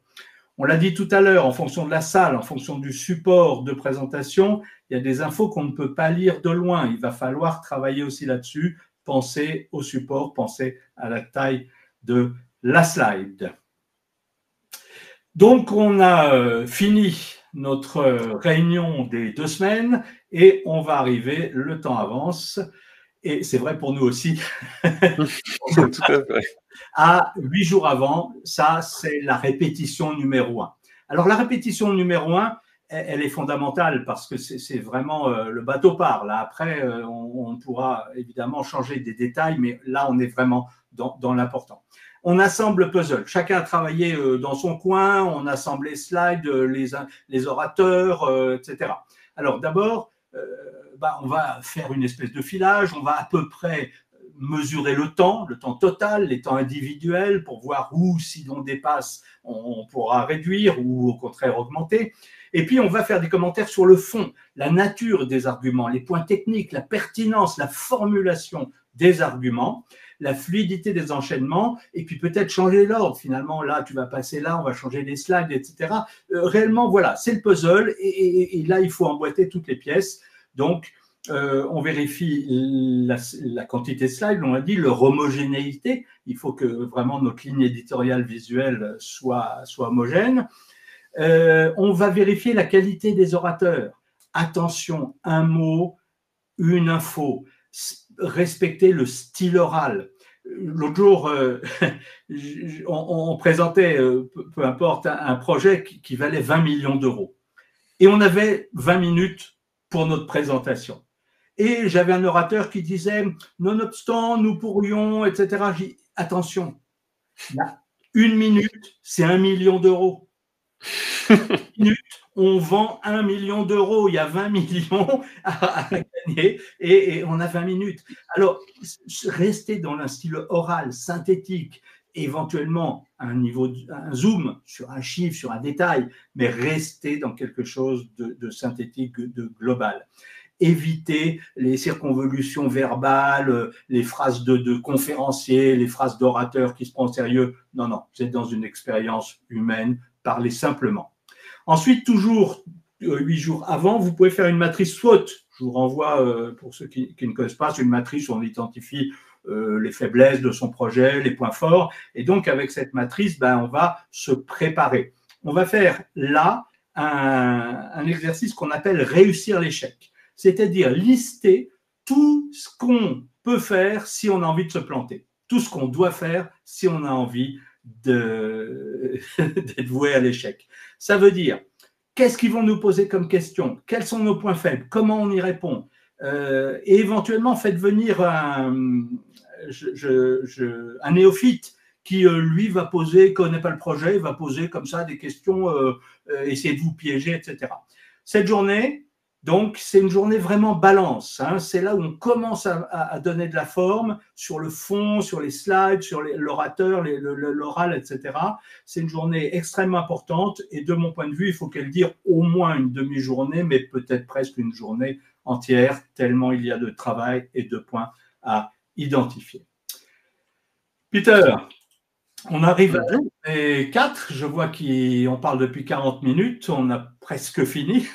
On l'a dit tout à l'heure, en fonction de la salle, en fonction du support de présentation, il y a des infos qu'on ne peut pas lire de loin. Il va falloir travailler aussi là-dessus. Pensez au support, pensez à la taille de la slide. Donc, on a fini notre réunion des 2 semaines et on va arriver, le temps avance, et c'est vrai pour nous aussi, Tout à fait. à 8 jours avant, ça c'est la répétition numéro 1. Alors la répétition numéro 1, elle est fondamentale parce que c'est vraiment le bateau part. Là, après, on pourra évidemment changer des détails, mais là, on est vraiment dans l'important. On assemble le puzzle. Chacun a travaillé dans son coin, on assemble les slides, les orateurs, etc. Alors d'abord, on va faire une espèce de filage, on va à peu près mesurer le temps total, les temps individuels pour voir où, si l'on dépasse, on pourra réduire ou au contraire augmenter. Et puis, on va faire des commentaires sur le fond, la nature des arguments, les points techniques, la pertinence, la formulation des arguments, la fluidité des enchaînements, et puis peut-être changer l'ordre. Finalement, là, tu vas passer là, on va changer les slides, etc. Réellement, voilà, c'est le puzzle, et là, il faut emboîter toutes les pièces. Donc, on vérifie la quantité de slides, on l'a dit, leur homogénéité. Il faut que vraiment notre ligne éditoriale visuelle soit homogène. On va vérifier la qualité des orateurs. Attention, un mot, une info. Respecter le style oral. L'autre jour, on présentait, peu importe, un projet qui valait 20 millions d'euros. Et on avait 20 minutes pour notre présentation. Et j'avais un orateur qui disait, nonobstant, nous pourrions, etc. J'ai dit, attention, là, 1 minute, c'est 1 million d'euros. 1 minute, on vend 1 million d'euros. Il y a 20 millions à gagner et on a 20 minutes. Alors, restez dans un style oral, synthétique, éventuellement un zoom sur un chiffre, sur un détail, mais restez dans quelque chose de synthétique, de global. Évitez les circonvolutions verbales, les phrases de conférenciers, les phrases d'orateurs qui se prennent au sérieux. Non, vous êtes dans une expérience humaine, parlez simplement. Ensuite, toujours 8 jours avant, vous pouvez faire une matrice SWOT. Je vous renvoie, pour ceux qui ne connaissent pas, c'est une matrice où on identifie les faiblesses de son projet, les points forts. Et donc, avec cette matrice, on va se préparer. On va faire là un exercice qu'on appelle réussir l'échec. C'est-à-dire lister tout ce qu'on peut faire si on a envie de se planter, tout ce qu'on doit faire si on a envie d'être voué à l'échec. Ça veut dire, qu'est-ce qu'ils vont nous poser comme question? Quels sont nos points faibles? Comment on y répond? Et éventuellement, faites venir un néophyte qui, lui, va poser, connaît pas le projet, va poser comme ça des questions, essayer de vous piéger, etc. Cette journée, donc, c'est une journée vraiment balance. C'est là où on commence à donner de la forme sur le fond, sur les slides, sur l'orateur, l'oral, etc. C'est une journée extrêmement importante et de mon point de vue, il faut qu'elle dure au moins une demi-journée, mais peut-être presque une journée entière, tellement il y a de travail et de points à identifier. Peter, on arrive à les 4. Je vois qu'on parle depuis 40 minutes. On a presque fini.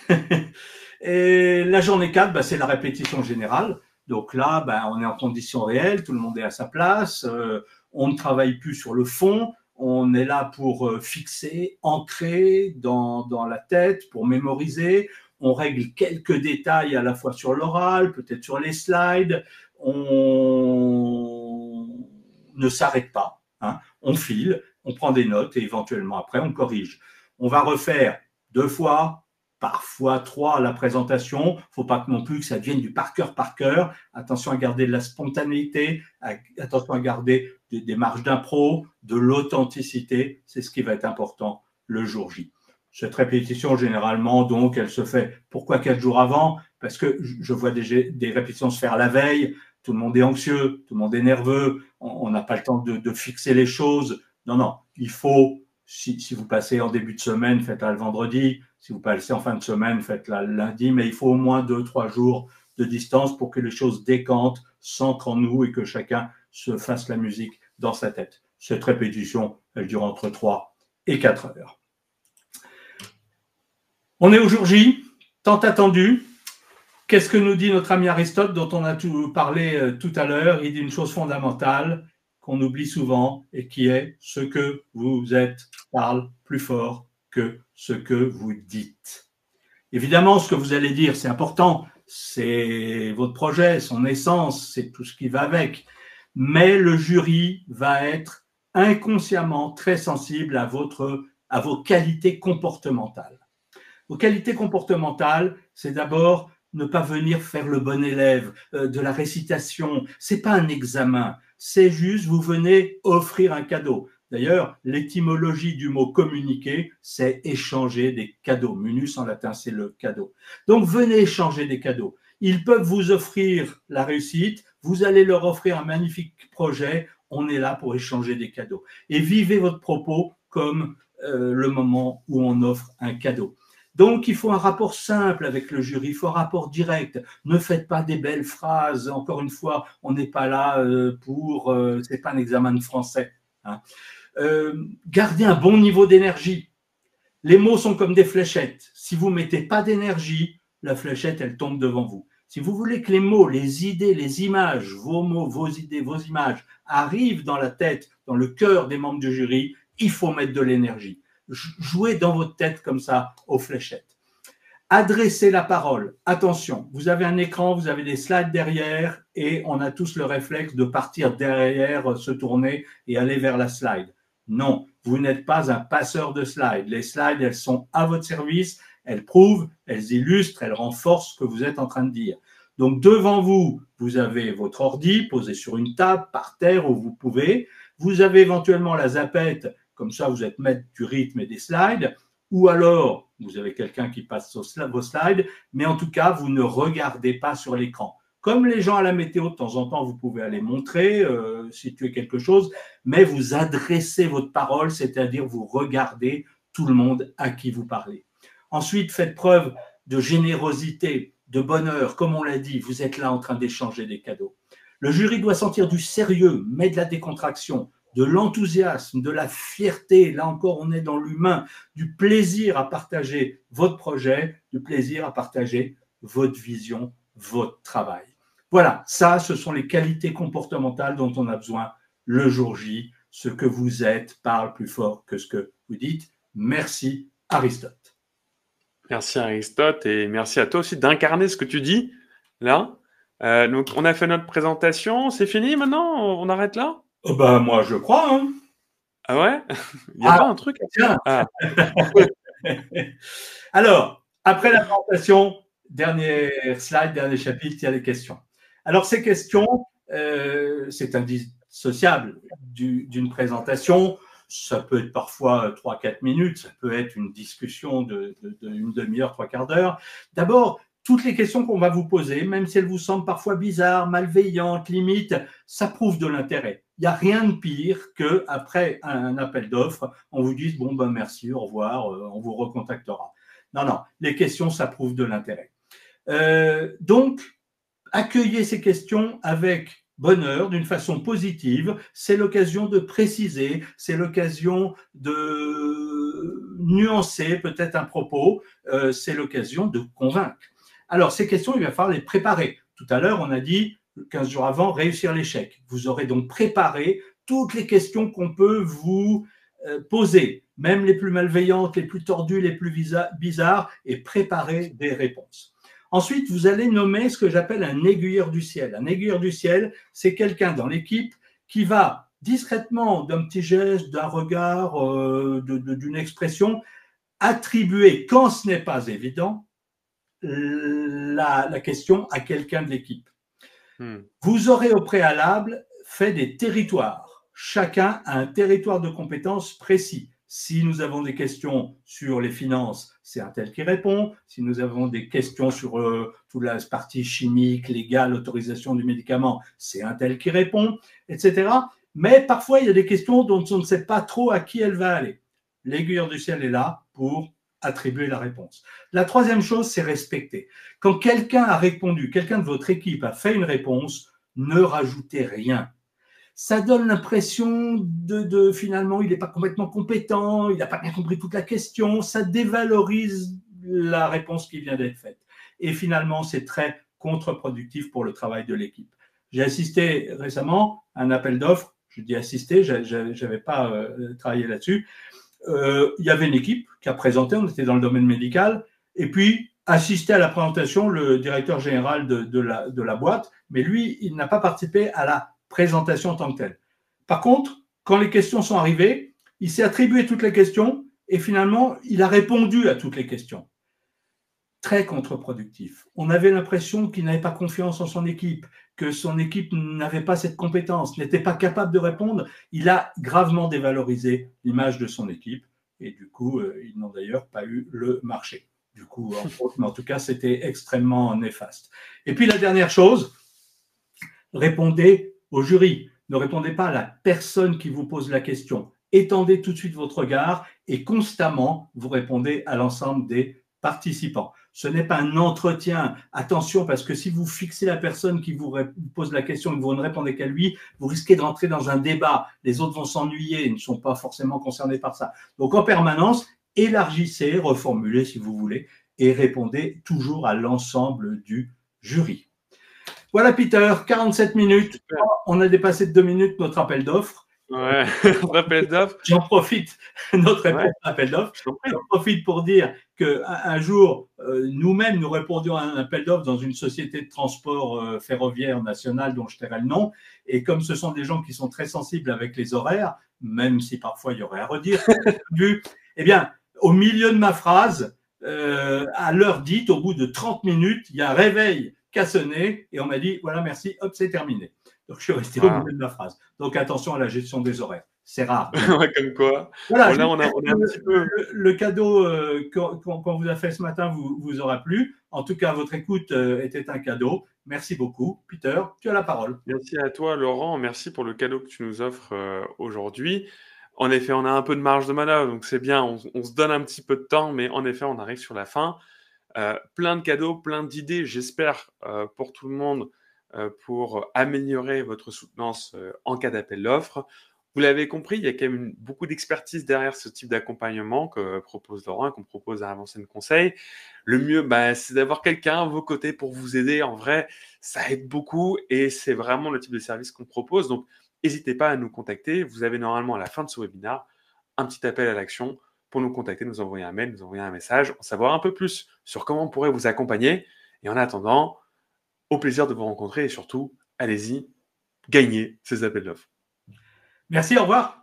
Et la journée 4, c'est la répétition générale. Donc là, on est en conditions réelles, tout le monde est à sa place, on ne travaille plus sur le fond, on est là pour fixer, ancrer dans la tête, pour mémoriser. On règle quelques détails à la fois sur l'oral, peut-être sur les slides. On ne s'arrête pas, hein. On file, on prend des notes et éventuellement après on corrige. On va refaire 2 fois, parfois 3 la présentation. Il ne faut pas non plus que ça devienne du par cœur. Attention à garder de la spontanéité, attention à garder des marges d'impro, de l'authenticité. C'est ce qui va être important le jour J. Cette répétition, généralement, donc, elle se fait. Pourquoi 4 jours avant? Parce que je vois des répétitions se faire la veille. Tout le monde est anxieux, tout le monde est nerveux. On n'a pas le temps de fixer les choses. Non, il faut, si vous passez en début de semaine, faites-la le vendredi. Si vous passez en fin de semaine, faites-la le lundi. Mais il faut au moins 2-3 jours de distance pour que les choses décantent, s'ancrent en nous et que chacun se fasse la musique dans sa tête. Cette répétition, elle dure entre 3 et 4 heures. On est au jour J, tant attendu. Qu'est-ce que nous dit notre ami Aristote, dont on a parlé tout à l'heure? Il dit une chose fondamentale qu'on oublie souvent et qui est: ce que vous êtes parle plus fort que ce que vous dites. Évidemment, ce que vous allez dire, c'est important, c'est votre projet, son essence, c'est tout ce qui va avec. Mais le jury va être inconsciemment très sensible à vos qualités comportementales. Vos qualités comportementales, c'est d'abord ne pas venir faire le bon élève, de la récitation. C'est pas un examen, c'est juste vous venez offrir un cadeau. D'ailleurs, l'étymologie du mot communiquer, c'est échanger des cadeaux. Munus en latin, c'est le cadeau. Donc venez échanger des cadeaux. Ils peuvent vous offrir la réussite, vous allez leur offrir un magnifique projet. On est là pour échanger des cadeaux. Et vivez votre propos comme le moment où on offre un cadeau. Donc, il faut un rapport simple avec le jury, il faut un rapport direct. Ne faites pas des belles phrases. Encore une fois, on n'est pas là c'est pas un examen de français, hein. Gardez un bon niveau d'énergie. Les mots sont comme des fléchettes. Si vous mettez pas d'énergie, la fléchette, elle tombe devant vous. Si vous voulez que les mots, les idées, les images, vos mots, vos idées, vos images arrivent dans la tête, dans le cœur des membres du jury, il faut mettre de l'énergie. Jouez dans votre tête comme ça aux fléchettes. Adressez la parole. Attention, vous avez un écran, vous avez des slides derrière et on a tous le réflexe de partir derrière, se tourner et aller vers la slide. Non, vous n'êtes pas un passeur de slides. Les slides, elles sont à votre service, elles prouvent, elles illustrent, elles renforcent ce que vous êtes en train de dire. Donc devant vous, vous avez votre ordi posé sur une table, par terre où vous pouvez. Vous avez éventuellement la zapette. Comme ça, vous êtes maître du rythme et des slides, ou alors vous avez quelqu'un qui passe vos slides, mais en tout cas, vous ne regardez pas sur l'écran. Comme les gens à la météo, de temps en temps, vous pouvez aller montrer, situer quelque chose, mais vous adressez votre parole, c'est-à-dire vous regardez tout le monde à qui vous parlez. Ensuite, faites preuve de générosité, de bonheur. Comme on l'a dit, vous êtes là en train d'échanger des cadeaux. Le jury doit sentir du sérieux, mais de la décontraction, de l'enthousiasme, de la fierté. Là encore, on est dans l'humain, du plaisir à partager votre projet, du plaisir à partager votre vision, votre travail. Voilà, ça, ce sont les qualités comportementales dont on a besoin le jour J. Ce que vous êtes parle plus fort que ce que vous dites. Merci, Aristote. Merci, Aristote, et merci à toi aussi d'incarner ce que tu dis, là. Donc, on a fait notre présentation, c'est fini maintenant? On arrête là? Moi, je crois. Hein. Ah ouais? Il n'y a pas un truc? Tiens. Alors, après la présentation, dernier slide, dernier chapitre, il y a les questions. Alors, ces questions, c'est indissociable d'une présentation. Ça peut être parfois 3-4 minutes, ça peut être une discussion d'une demi-heure, 3/4 d'heure. D'abord, toutes les questions qu'on va vous poser, même si elles vous semblent parfois bizarres, malveillantes, limite, ça prouve de l'intérêt. Il n'y a rien de pire qu'après un appel d'offres, on vous dise « bon, merci, au revoir, on vous recontactera ». Non, les questions, ça prouve de l'intérêt. Donc, accueillez ces questions avec bonheur, d'une façon positive. C'est l'occasion de préciser, c'est l'occasion de nuancer peut-être un propos, c'est l'occasion de convaincre. Alors, ces questions, il va falloir les préparer. Tout à l'heure, on a dit 15 jours avant, réussir l'échec. Vous aurez donc préparé toutes les questions qu'on peut vous poser, même les plus malveillantes, les plus tordues, les plus bizarres, et préparer des réponses. Ensuite, vous allez nommer ce que j'appelle un aiguilleur du ciel. Un aiguilleur du ciel, c'est quelqu'un dans l'équipe qui va discrètement, d'un petit geste, d'un regard, d'une expression, attribuer, quand ce n'est pas évident, la question à quelqu'un de l'équipe. Vous aurez au préalable fait des territoires. Chacun a un territoire de compétences précis. Si nous avons des questions sur les finances, c'est un tel qui répond. Si nous avons des questions sur toute la partie chimique, légale, autorisation du médicament, c'est un tel qui répond, etc. Mais parfois, il y a des questions dont on ne sait pas trop à qui elle va aller. L'aiguilleur du ciel est là pour attribuer la réponse. La troisième chose, c'est respecter. Quand quelqu'un a répondu, quelqu'un de votre équipe a fait une réponse, ne rajoutez rien. Ça donne l'impression de finalement, il n'est pas complètement compétent, il n'a pas bien compris toute la question, ça dévalorise la réponse qui vient d'être faite. Et finalement, c'est très contre-productif pour le travail de l'équipe. J'ai assisté récemment à un appel d'offres, je dis assisté, je n'avais pas travaillé là-dessus. Il y avait une équipe qui a présenté, on était dans le domaine médical, et puis assisté à la présentation le directeur général de la boîte, mais lui, il n'a pas participé à la présentation en tant que telle. Par contre, quand les questions sont arrivées, il s'est attribué toutes les questions et finalement, il a répondu à toutes les questions. Très contre-productif. On avait l'impression qu'il n'avait pas confiance en son équipe, que son équipe n'avait pas cette compétence, n'était pas capable de répondre. Il a gravement dévalorisé l'image de son équipe et du coup, ils n'ont d'ailleurs pas eu le marché. Du coup, mais en tout cas, c'était extrêmement néfaste. Et puis la dernière chose, répondez au jury. Ne répondez pas à la personne qui vous pose la question. Étendez tout de suite votre regard et constamment, vous répondez à l'ensemble des participants. Ce n'est pas un entretien. Attention, parce que si vous fixez la personne qui vous pose la question et que vous ne répondez qu'à lui, vous risquez de rentrer dans un débat. Les autres vont s'ennuyer, ils ne sont pas forcément concernés par ça. Donc, en permanence, élargissez, reformulez si vous voulez, et répondez toujours à l'ensemble du jury. Voilà, Peter, 47 minutes. Super. On a dépassé de 2 minutes notre appel d'offres. Ouais, notre appel d'offres. J'en profite, notre réponse à l'appel d'offres. J'en profite pour dire qu'un jour, nous-mêmes, nous répondions à un appel d'offres dans une société de transport ferroviaire nationale dont je tairai le nom. Et comme ce sont des gens qui sont très sensibles avec les horaires, même si parfois il y aurait à redire, eh bien, au milieu de ma phrase, à l'heure dite, au bout de 30 minutes, il y a un réveil qui a sonné et on m'a dit, voilà, merci, hop, c'est terminé. Donc, je suis resté au milieu de la phrase. Donc, attention à la gestion des horaires. C'est rare. Ouais, comme quoi. Voilà, Bon, là, on a un petit peu… Le cadeau qu'on vous a fait ce matin vous aura plu. En tout cas, votre écoute était un cadeau. Merci beaucoup. Peter, tu as la parole. Merci à toi, Laurent. Merci pour le cadeau que tu nous offres aujourd'hui. En effet, on a un peu de marge de manœuvre, donc c'est bien. On se donne un petit peu de temps, mais en effet, on arrive sur la fin. Plein de cadeaux, plein d'idées, j'espère, pour tout le monde, pour améliorer votre soutenance en cas d'appel d'offres. Vous l'avez compris, il y a quand même beaucoup d'expertise derrière ce type d'accompagnement que propose Laurent et qu'on propose à Avancen Conseil. Le mieux, c'est d'avoir quelqu'un à vos côtés pour vous aider. En vrai, ça aide beaucoup et c'est vraiment le type de service qu'on propose. Donc, n'hésitez pas à nous contacter. Vous avez normalement à la fin de ce webinaire un petit appel à l'action pour nous contacter, nous envoyer un mail, nous envoyer un message, en savoir un peu plus sur comment on pourrait vous accompagner. Et en attendant, au plaisir de vous rencontrer et surtout, allez-y, gagnez ces appels d'offres. Merci, au revoir.